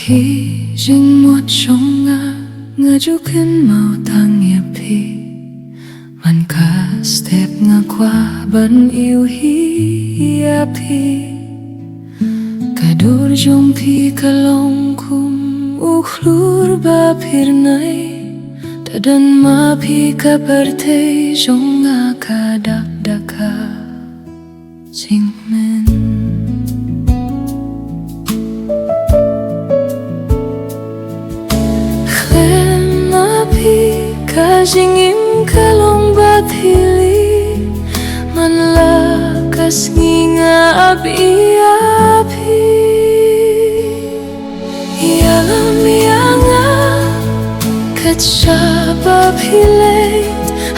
hi jing một trong nga ju kin mau tang ya pi man ka step nga qua ban yêu hi ya pi kadur jong pi kalong kum ukhlur ba phir nai tadan ma pi ka barte jong nga ka dak daka jing men Kajing im kalong batili man lakas nginga api yalam yanga katsaba pilay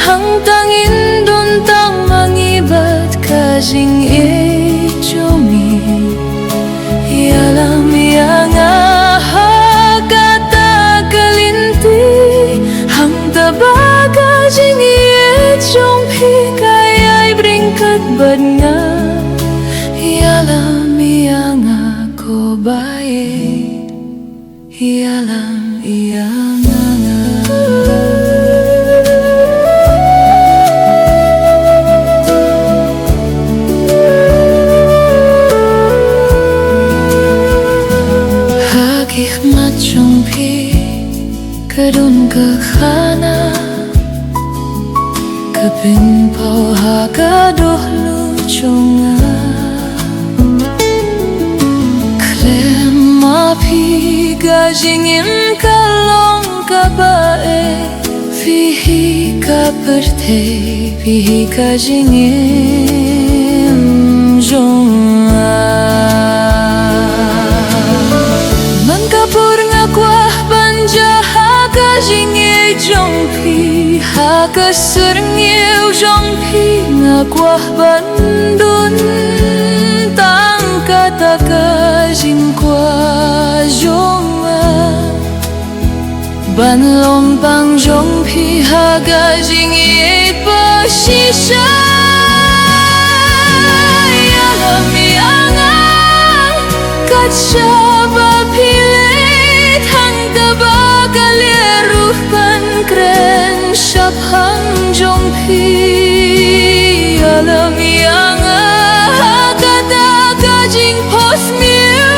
hang tangin don tang mangibat kajing ijomi yalam yanga Kajing iet jong pi kayay bringkat bad nga yalam iyanga ko baye yalam iyanga nga hikmat jong pi kadun kekhana Kapin pau hagadoh luconga Klem api gajingin kalong kabae Fihi kaperte fihi gajingin jonga Man kapur ngakwah banjaha gajingin jongpi Haka serngeu jong pi ngakwah bandun tang kata kajing kwa jonga ban lompang jong pi haga jing iet pasisha yalam yanga katsaba pilet hang tabaga leruhkan kren Hang jong pi alam yanga kata kajing pos miu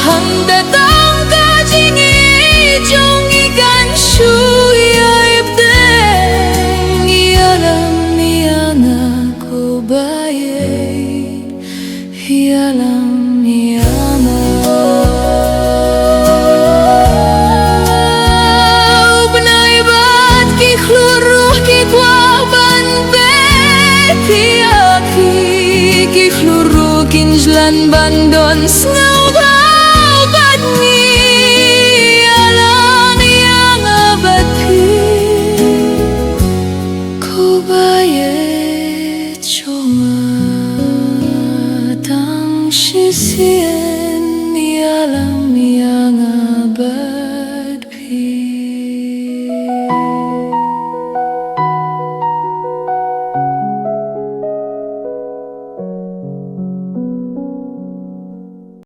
hang datang kajing jong ikan shu ya ibdeng alam yanga ko baye alam yanga Kinjlan bandon sngaw bau bat ni alam yang abati ko baye chonga tang shisien alam yang